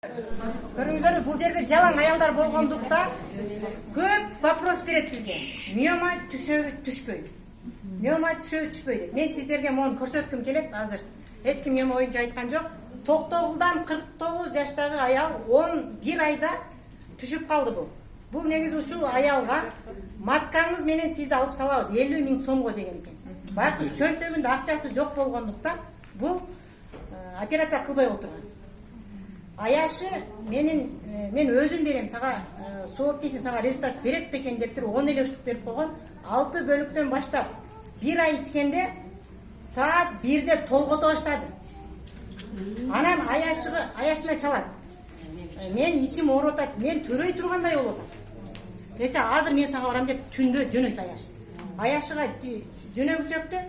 Көрүңүздөр, бул жерде жалаң аялдар болгондуктан көп вопрос берет бизге. Миома түшөбү, түшпөйбү? Миома түшөбү, түшпөйбү деп. Мен сиздерге муну көрсөткүм келет. Азыр эч ким миома боюнча айткан жок. Токтогулдан 49 жаштагы аял 11 айда түшүп калды бул. Бул негизи ушул аялга маткаңыз менен сизди алып салабыз 50 000 сомго деген экен. Байкуш чөнтөгүндө акчасы жок болгондуктан бул операция кылбай отурган. Аяшы мен өзүм берем сага, сооп дейсин, сага результат берет бекен деп туруп 10 эле уштук берип койгон. 6 бөлүктөн баштап 1 ай ичкенде саат 1-де толгото баштады. Анан аяшына чалат. Мен ичим ооруп атат, мен төрөй тургандай болуп атат. Десе азыр мен сага барам деп түндө жөнөйт аяш. Аяшыга жөнөгүчөктө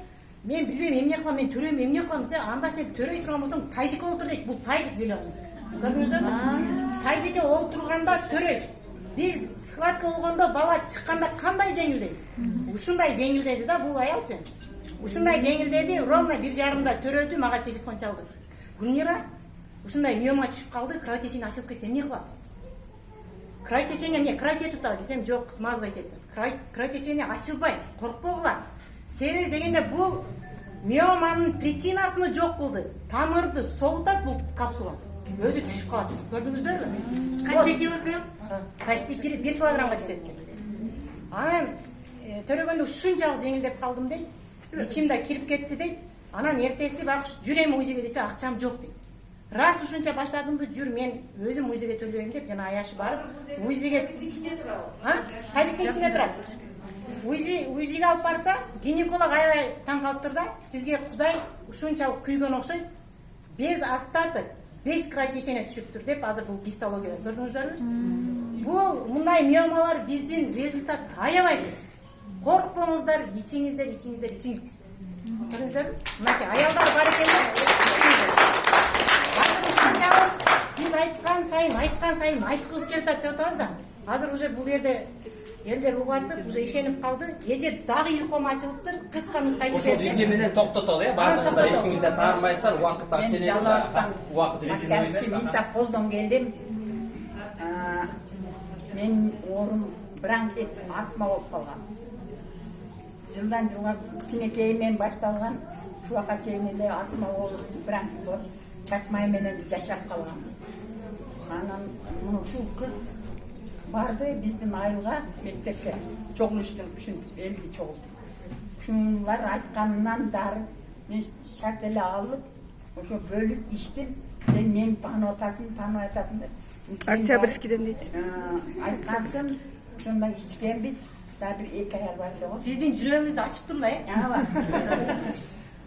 мен билбейм эмне кылам, мен төрөйм, эмне кылам десе, анда сен төрөй турган болсоң тайзикке отур дейт. Бул тайзик зеленый. Көрдүңүздөрбү? Тайзикке отурганда төрөйт. Биз схватка болгондо бала чыкканда кандай жеңилдейт? Ушундай жеңилдеди да бул аялчы. Ушундай жеңилдеди, ровно 1,5-да төрөдү, мага телефон чалды. Гүлмира, ушундай миома түшүп калды, кровотечение ачылып кетсе эмне кылабыз? Кровотечение эмне, кровотечет атабы десем, жок, смазывать этет. Кровотечение ачылбайт, коркпогула. Себеби дегенде бул миоманын причинасын жок кылды. Тамырды соғутат бул капсула. Өзү түшүп калат. Көрдүңүздөрбү? Канча килограмм? Почти 1 килограммга жетет экен. Анан төрөгөндө ушунчалык жеңилдеп калдым дейт. Ичимде кирип кетти дейт. Анан эртеси бак жүрөм УЗИге десе акчам жок дейт. Раз ушунча баштадымды, жүр мен өзүм УЗИге төлөйм деп жана аяшы барып УЗИге тазиктин ичинде турат. УЗИге алып барса, гинеколог аябай таң калыптыр да, сизге Кудай ушунчалык күйгөн окшойт. Без остаток, без кровотечения түшүптүр деп азыр бул гистология. Көрдүңүздөрбү? Бул мындай миомалар биздин результат аябай. Коркпоңуздар, ичиңиздер. Көрдүңүздөрбү? Мынакей аялдар бар экен. Азыр ушунчалык биз айткан сайын айткыбыз келип атат деп атабыз да. Азыр уже бул жерде элдер угатып, уже ишенип калды. Эже дагы илком ачылыптыр. Кыска нуска айтып берсем. Ошол ичи менен токтотолу, баарыңыздар эчиңизде таарынбайсыздар, убакыт акча убакыт резиновый Мисап колдон келдим. Мен оорум бронхит, астма болуп калган. Жылдан жылга кичинекейимен башталган, ушуга чейин эле астма болуп, бронхит болуп, чачмай менен жашап калгам. Анан ушул кыз барды биздин айылга мектепке чогулуштун ушинтип элди чогулду. Ушулар айтканынан дары мен шарт эле алып, ошо бөлүп иштим. Сен мени таанып атасың деп. Октябрьскийден дейт. Айткансың, ошондо ичкенбиз. Да бир 2 ай бар эле го. Сиздин жүрөгүңүздү ачыптыр да,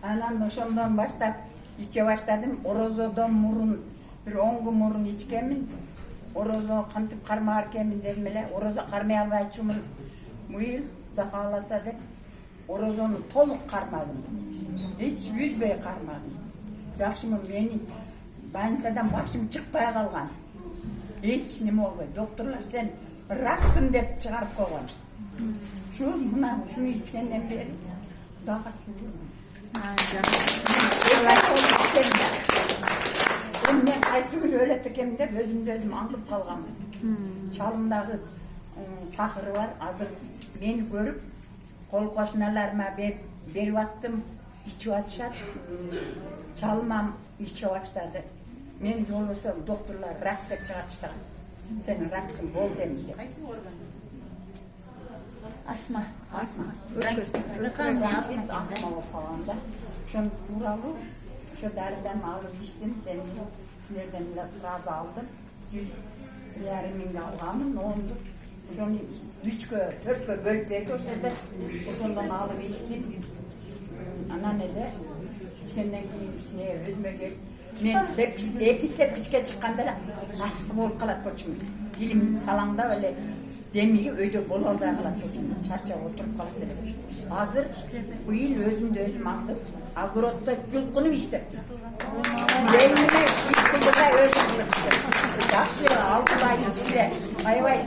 Анан ошондон баштап иче баштадым. Орозодон мурун бир 10 күн мурун ичкенмин. Орозо кантип кармаар экенмин дедим эле. Орозо кармай албай атчумун. Мыйыл да кааласа деп орозону толук кармадым. Эч үзбөй кармадым. Жакшымы мени больницадан башым чыкпай калган. Эч неме болбой. Докторлор сен раксың деп чыгарып койгон. Шуну ичкенден бери Кудайга мен кайсы күнү өлөт экенмин деп өзүмдү өзүм аңдып калганмын. Чалымдагы факыры бар. Азыр мени көрүп кол кошуналарыма берип аттым, ичип атышат. Чалымам иче баштады. Мен жолбосо докторлор рак деп чыгарып таштаган. Сен раксың бол дедим деп. Кайсы орган? Астма. Астма болуп калганда. Ошон тууралуу ошо дарыдан алып иштим, силерден сразу алдым. 1,5 миңге алганмын, оңду. Ошону 3-кө, 4кө бөлүп берди ошо жерде. Ошондон алып иштим. Анан эле ичкенден кийин ичине өзүмө келип, мен эки тепкичке чыкканда эле болуп калат болчумун. Билим салаңдап эле демиги өйдө боло албай калат болчумун. Чарчап отуруп калат эле. Азыр быйыл өзүмдү өзүм аңдып, огороддо жылкынып иштептим. Демиги ишкилде өзүм кылып. Жакшы 6 ай ичкиле, аябай